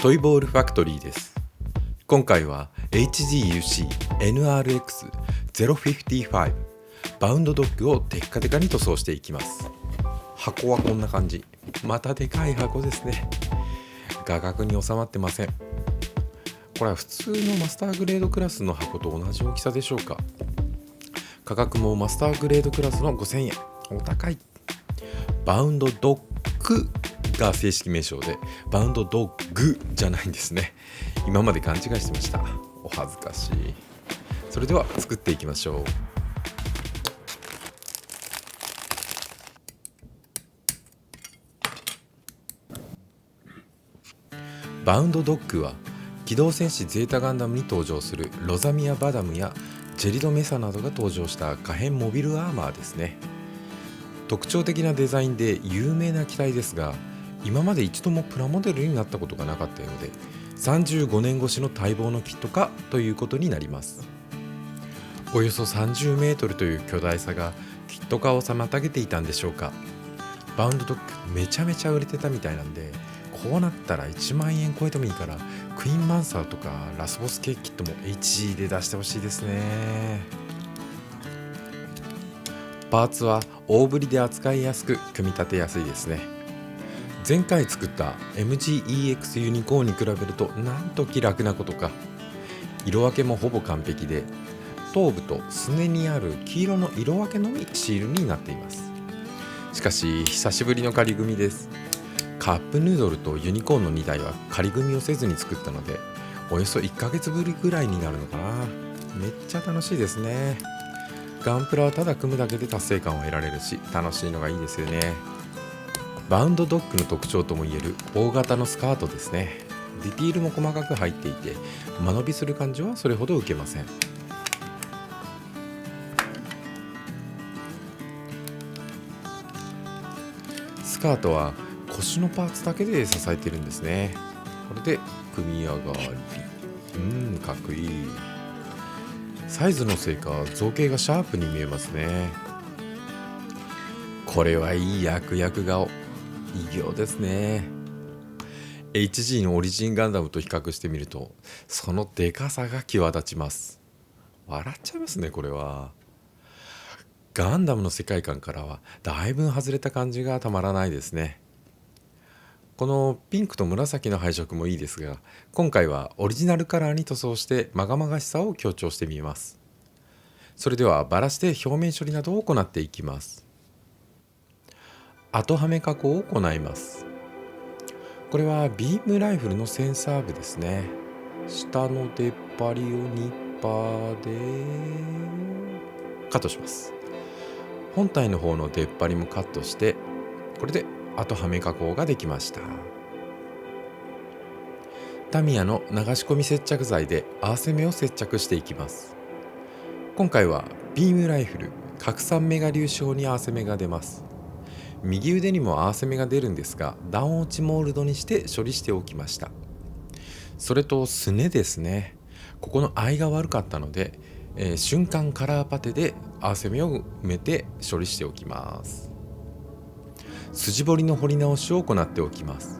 トイボールファクトリーです。今回は HGUC NRX055 バウンドドッグをテッカテカに塗装していきます。箱はこんな感じ。またでかい箱ですね。画角に収まってません。これは普通のマスターグレードクラスの箱と同じ大きさでしょうか。価格もマスターグレードクラスの5000円。お高い。バウンドドッグが正式名称で、バウンドドッグじゃないんですね。今まで勘違いしてました。お恥ずかしい。それでは作っていきましょう。バウンドドッグは機動戦士ゼータガンダムに登場するロザミア・バダムやジェリド・メサなどが登場した可変モビルアーマーですね。特徴的なデザインで有名な機体ですが、今まで一度もプラモデルになったことがなかったようで、35年越しの待望のキット化ということになります。およそ30メートルという巨大さがキット化を妨げていたんでしょうか。バウンドドッグめちゃめちゃ売れてたみたいなんで、こうなったら1万円超えてもいいから、クイーンマンサーとかラスボス系キットも HG で出してほしいですね。パーツは大ぶりで扱いやすく、組み立てやすいですね。前回作った MGEX ユニコーンに比べるとなんと気楽なことか。色分けもほぼ完璧で、頭部とすねにある黄色の色分けのみシールになっています。しかし久しぶりの仮組みです。カップヌードルとユニコーンの2台は仮組みをせずに作ったので、およそ1ヶ月ぶりぐらいになるのかな。めっちゃ楽しいですね。ガンプラはただ組むだけで達成感を得られるし、楽しいのがいいですよね。バウンドドッグの特徴ともいえる大型のスカートですね。ディティールも細かく入っていて、間延びする感じはそれほど受けません。スカートは腰のパーツだけで支えているんですね。これで組み上がり。かっこいい。サイズのせいか造形がシャープに見えますね。これはいい役顔。異形ですね。HG のオリジンガンダムと比較してみると、そのでかさが際立ちます。笑っちゃいますね。これはガンダムの世界観からはだいぶ外れた感じがたまらないですね。このピンクと紫の配色もいいですが、今回はオリジナルカラーに塗装してまがまがしさを強調してみます。それではバラして表面処理などを行っていきます。後はめ加工を行います。これはビームライフルのセンサー部ですね。下の出っ張りをニッパーでカットします。本体の方の出っ張りもカットして、これで後はめ加工ができました。タミヤの流し込み接着剤で合わせ目を接着していきます。今回はビームライフル拡散目が粒子法に合わせ目が出ます。右腕にも合わせ目が出るんですが、段落ちモールドにして処理しておきました。それとすねですね。ここの合いが悪かったので、瞬間カラーパテで合わせ目を埋めて処理しておきます。筋彫りの彫り直しを行っておきます。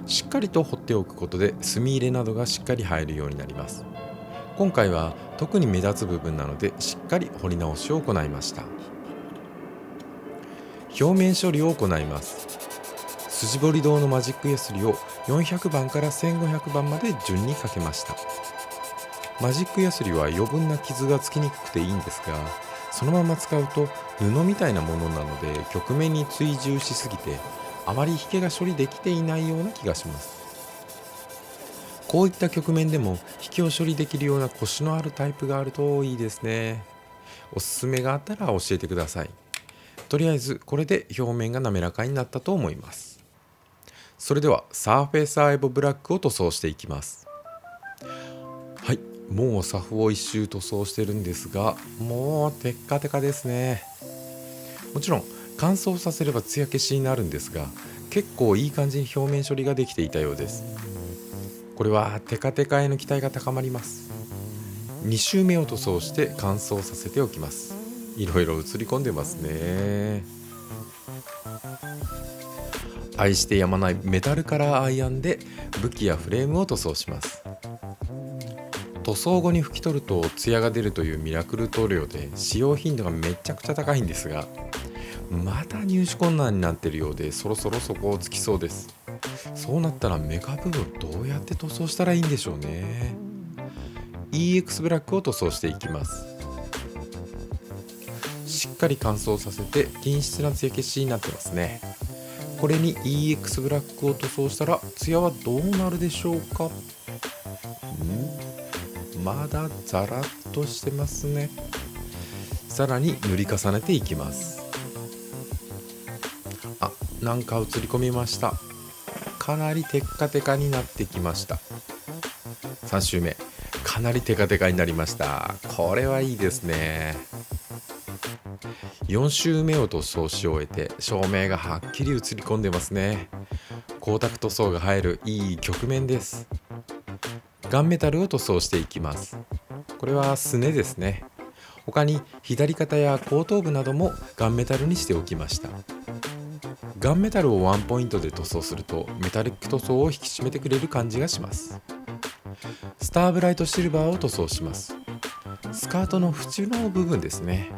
しっかりと彫っておくことで墨入れなどがしっかり入るようになります。今回は特に目立つ部分なので、しっかり彫り直しを行いました。表面処理を行います。筋彫り銅のマジックヤスリを400番から1500番まで順にかけました。マジックヤスリは余分な傷がつきにくくていいんですが、そのまま使うと布みたいなものなので曲面に追従しすぎて、あまり引けが処理できていないような気がします。こういった曲面でも引きを処理できるようなコシのあるタイプがあるといいですね。おすすめがあったら教えてください。とりあえずこれで表面が滑らかになったと思います。それではサーフェイスアイボブラックを塗装していきます。はい、もうサフを一周塗装してるんですが、もうテッカテカですね。もちろん乾燥させれば艶消しになるんですが、結構いい感じに表面処理ができていたようです。これはテカテカへの期待が高まります。2周目を塗装して乾燥させておきます。いろいろ映り込んでますね。愛してやまないメタルカラーアイアンで武器やフレームを塗装します。塗装後に拭き取るとツヤが出るというミラクル塗料で使用頻度がめちゃくちゃ高いんですが、また入手困難になっているようで、そろそろそこをつきそうです。そうなったらメカ部分どうやって塗装したらいいんでしょうね。 EX ブラックを塗装していきます。しっかり乾燥させて均質な艶消しになってますね。これに EX ブラックを塗装したらツヤはどうなるでしょうか。まだザラッとしてますね。さらに塗り重ねていきます。なんか映り込みました。かなりテッカテカになってきました。3周目、かなりテカテカになりました。これはいいですね。4周目を塗装し終えて照明がはっきり映り込んでますね。光沢塗装が入るいい曲面です。ガンメタルを塗装していきます。これはすねですね。他に左肩や後頭部などもガンメタルにしておきました。ガンメタルをワンポイントで塗装するとメタリック塗装を引き締めてくれる感じがします。スターブライトシルバーを塗装します。スカートの縁の部分ですね。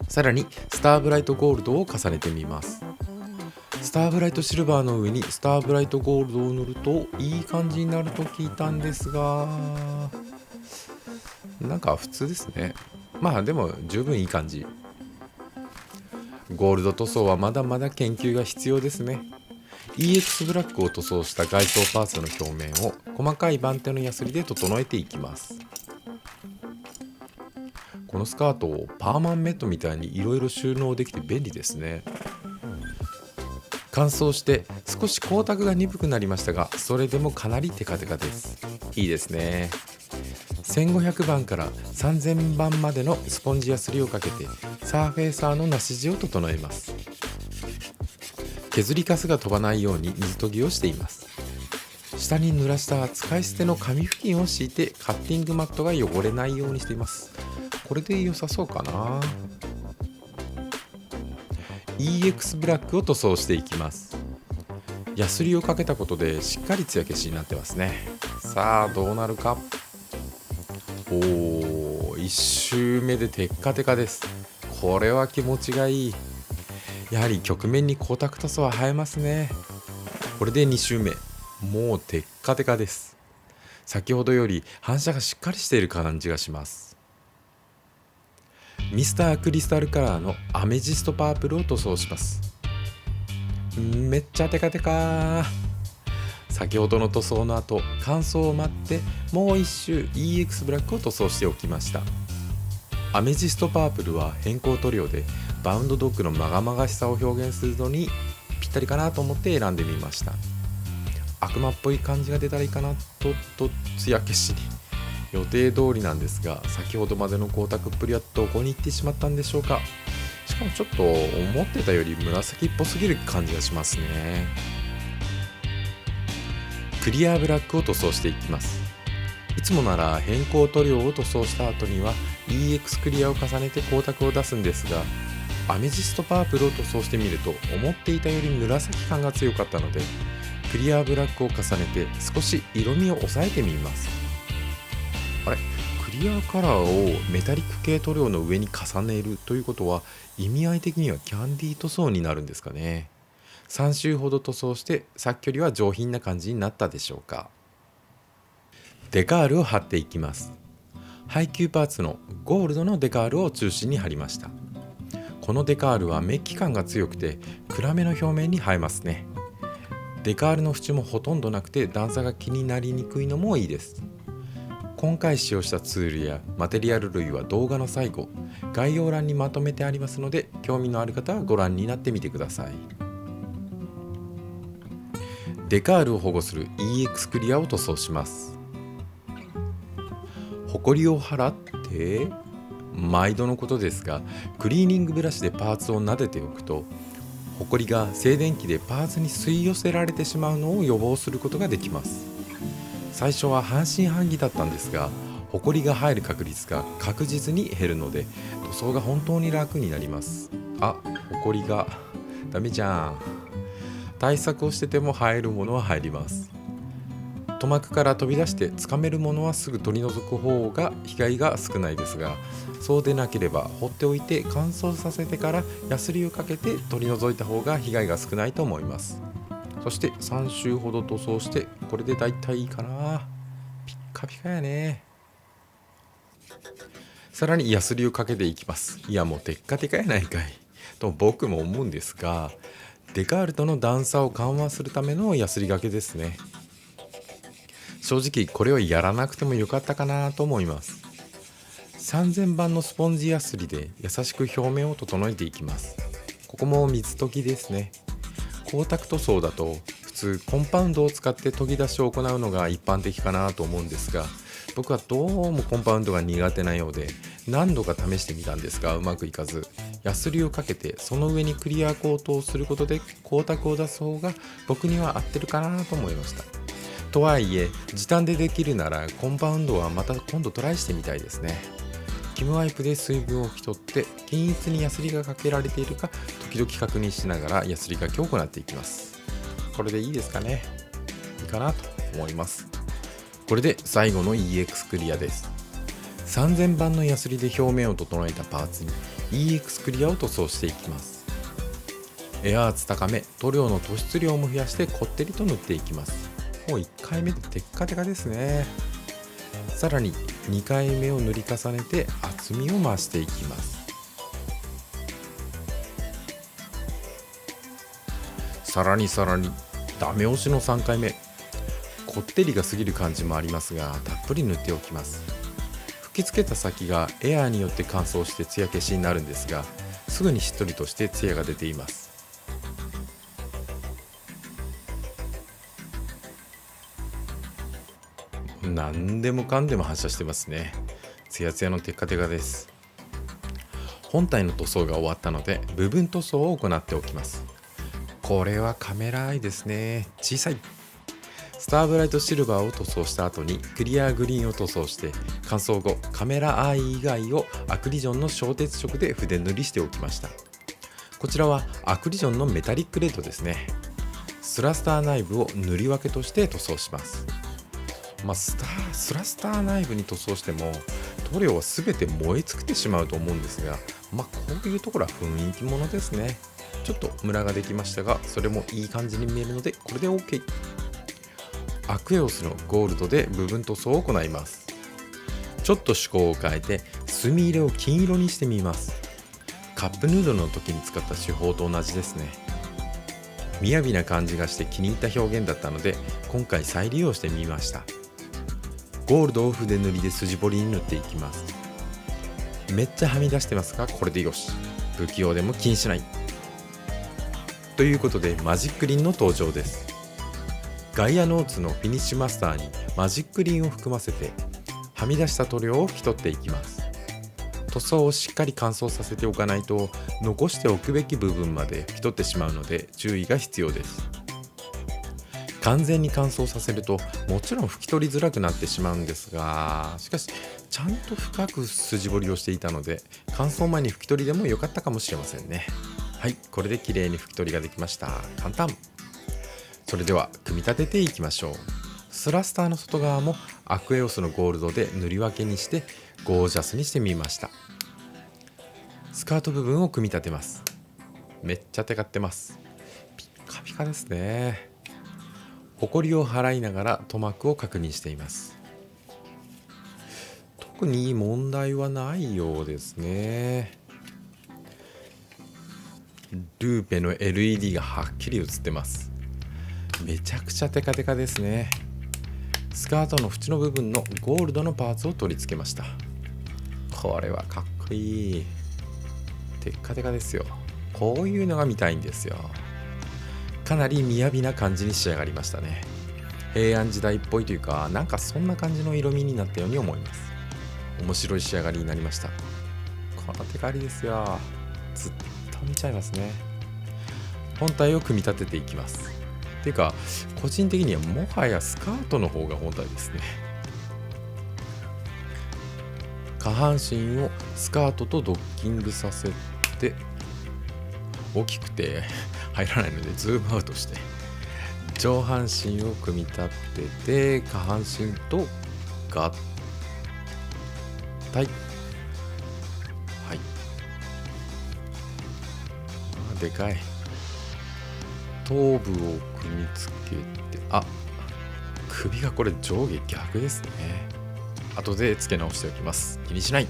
さらにスターブライトゴールドを重ねてみます。スターブライトシルバーの上にスターブライトゴールドを塗るといい感じになると聞いたんですが、なんか普通ですね。まあでも十分いい感じ。ゴールド塗装はまだまだ研究が必要ですね。 EX ブラックを塗装した外装パーツの表面を細かい番手のヤスリで整えていきます。このスカートをパーマンメットみたいにいろいろ収納できて便利ですね。乾燥して少し光沢が鈍くなりましたが、それでもかなりテカテカです。いいですね。1500番から3000番までのスポンジやすりをかけてサーフェーサーのなし地を整えます。削りカスが飛ばないように水研ぎをしています。下に濡らした使い捨ての紙布巾を敷いてカッティングマットが汚れないようにしています。これで良さそうかな。 EX ブラックを塗装していきます。ヤスリをかけたことでしっかり艶消しになってますね。さあどうなるか。1周目でテッカテカです。これは気持ちがいい。やはり曲面に光沢塗装は映えますね。これで2周目、もうテッカテカです。先ほどより反射がしっかりしている感じがします。ミスタークリスタルカラーのアメジストパープルを塗装します。めっちゃテカテカ。先ほどの塗装の後、乾燥を待ってもう一周 EX ブラックを塗装しておきました。アメジストパープルは変更塗料でバウンドドッグのまがまがしさを表現するのにぴったりかなと思って選んでみました。悪魔っぽい感じが出たらいいかなと艶消しに予定通りなんですが、先ほどまでの光沢っぷりはどこに行ってしまったんでしょうか。しかもちょっと思ってたより紫っぽすぎる感じがしますね。クリアブラックを塗装していきます。いつもなら変更塗料を塗装した後には EX クリアを重ねて光沢を出すんですが、アメジストパープルを塗装してみると思っていたより紫感が強かったので、クリアブラックを重ねて少し色味を抑えてみます。あれ、クリアカラーをメタリック系塗料の上に重ねるということは意味合い的にはキャンディー塗装になるんですかね。3周ほど塗装してさっきよりは上品な感じになったでしょうか。デカールを貼っていきます。配給パーツのゴールドのデカールを中心に貼りました。このデカールはメッキ感が強くて暗めの表面に映えますね。デカールの縁もほとんどなくて段差が気になりにくいのもいいです。今回使用したツールやマテリアル類は動画の最後、概要欄にまとめてありますので、興味のある方はご覧になってみてください。デカールを保護する EX クリアを塗装します。ホコリを払って毎度のことですが、クリーニングブラシでパーツを撫でておくとホコリが静電気でパーツに吸い寄せられてしまうのを予防することができます。最初は半信半疑だったんですが、ホコリが入る確率が確実に減るので塗装が本当に楽になります。ホコリがダメじゃん。対策をしてても入るものは入ります。塗膜から飛び出してつかめるものはすぐ取り除く方が被害が少ないですが、そうでなければ放っておいて乾燥させてからヤスリをかけて取り除いた方が被害が少ないと思います。そして3周ほど塗装して、これでだいたいいいかな。ピッカピカやね。さらにヤスリをかけていきます。いやもうテッカテカやないかいと僕も思うんですが、デカールとの段差を緩和するためのヤスリがけですね。正直これをやらなくてもよかったかなと思います。3000番のスポンジヤスリで優しく表面を整えていきます。ここも水溶きですね。光沢塗装だと普通コンパウンドを使って研ぎ出しを行うのが一般的かなと思うんですが、僕はどうもコンパウンドが苦手なようで何度か試してみたんですがうまくいかず、ヤスリをかけてその上にクリアコートをすることで光沢を出す方が僕には合ってるかなと思いました。とはいえ時短でできるならコンパウンドはまた今度トライしてみたいですね。キムワイプで水分を拭き取って均一にヤスリがかけられているか時々確認しながらヤスリかけを行っていきます。これでいいですかね。いいかなと思います。これで最後の EX クリアです。3000番のヤスリで表面を整えたパーツに EX クリアを塗装していきます。エア圧高め、塗料の突出量も増やしてこってりと塗っていきます。もう1回目でテッカテカですね。さらに2回目を塗り重ねて厚みを増していきます。さらにダメ押しの3回目、こってりが過ぎる感じもありますがたっぷり塗っておきます。吹きつけた先がエアーによって乾燥して艶消しになるんですが、すぐにしっとりとして艶が出ています。何でもかんでも反射してますね。ツヤツヤのテッカテカです。本体の塗装が終わったので部分塗装を行っておきます。これはカメラアイですね。小さい。スターブライトシルバーを塗装した後にクリアグリーンを塗装して、乾燥後カメラアイ以外をアクリジョンの小鉄色で筆塗りしておきました。こちらはアクリジョンのメタリックレッドですね。スラスター内部を塗り分けとして塗装します。スラスター内部に塗装しても塗料は全て燃え尽きてしまうと思うんですが、こういうところは雰囲気ものですね。ちょっとムラができましたが、それもいい感じに見えるのでこれで OK。 アクエオスのゴールドで部分塗装を行います。ちょっと趣向を変えて墨入れを金色にしてみます。カップヌードルの時に使った手法と同じですね。雅な感じがして気に入った表現だったので今回再利用してみました。ゴールドを筆塗りで筋彫りに塗っていきます。めっちゃはみ出してますがこれでよし。不器用でも気にしない。ということでマジックリンの登場です。ガイアノーツのフィニッシュマスターにマジックリンを含ませてはみ出した塗料を拭き取っていきます。塗装をしっかり乾燥させておかないと残しておくべき部分まで拭き取ってしまうので注意が必要です。完全に乾燥させるともちろん拭き取りづらくなってしまうんですが、しかしちゃんと深く筋彫りをしていたので乾燥前に拭き取りでも良かったかもしれませんね。はい、これで綺麗に拭き取りができました。簡単。それでは組み立てていきましょう。スラスターの外側もアクエオスのゴールドで塗り分けにしてゴージャスにしてみました。スカート部分を組み立てます。めっちゃテカってます。ピッカピカですね。ほこりを払いながら塗膜を確認しています。特に問題はないようですね。ルーペの LED がはっきり映ってます。めちゃくちゃテカテカですね。スカートの縁の部分のゴールドのパーツを取り付けました。これはかっこいい。テッカテカですよ。こういうのが見たいんですよ。かなり雅な感じに仕上がりましたね。平安時代っぽいというか、なんかそんな感じの色味になったように思います。面白い仕上がりになりました。このテカリですよ。ずっと見ちゃいますね。本体を組み立てていきます。っていうか個人的にはもはやスカートの方が本体ですね。下半身をスカートとドッキングさせて、大きくて入らないのでズームアウトして、上半身を組み立てて下半身と合体。はい、でかい。頭部を組み付けて、首がこれ上下逆ですね。後で付け直しておきます。気にしない。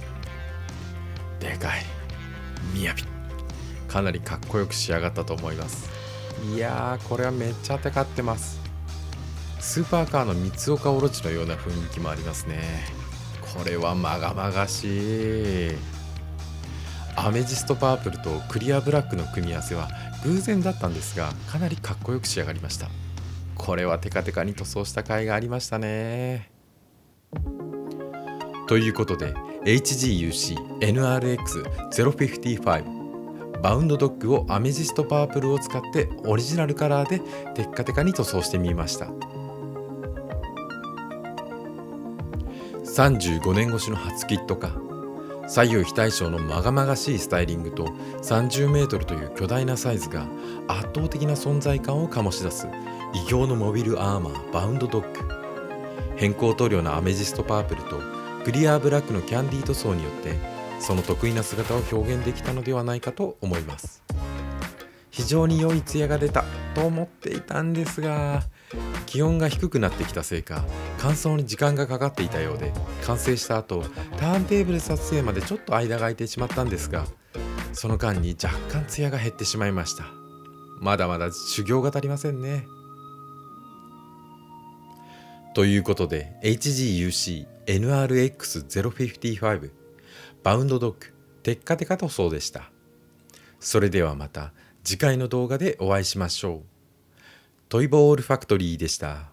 でかい。みやび。かなりかっこよく仕上がったと思います。いやー、これはめっちゃテカってます。スーパーカーの三岡オロチのような雰囲気もありますね。これはまがまがしい。アメジストパープルとクリアブラックの組み合わせは偶然だったんですが、かなりかっこよく仕上がりました。これはテカテカに塗装した甲斐がありましたね。ということで HGUC NRX055 バウンドドッグをアメジストパープルを使ってオリジナルカラーでテッカテカに塗装してみました。35年越しの初キットか、左右非対称のまがまがしいスタイリングと30メートルという巨大なサイズが圧倒的な存在感を醸し出す異形のモビルアーマーバウンドドッグ。変更塗料のアメジストパープルとクリアブラックのキャンディー塗装によってその得意な姿を表現できたのではないかと思います。非常に良いツヤが出たと思っていたんですが、気温が低くなってきたせいか乾燥に時間がかかっていたようで、完成した後ターンテーブル撮影までちょっと間が空いてしまったんですが、その間に若干ツヤが減ってしまいました。まだまだ修行が足りませんね。ということで HGUC NRX055 バウンドドッグテッカテカ塗装でした。それではまた次回の動画でお会いしましょう。トイボールファクトリーでした。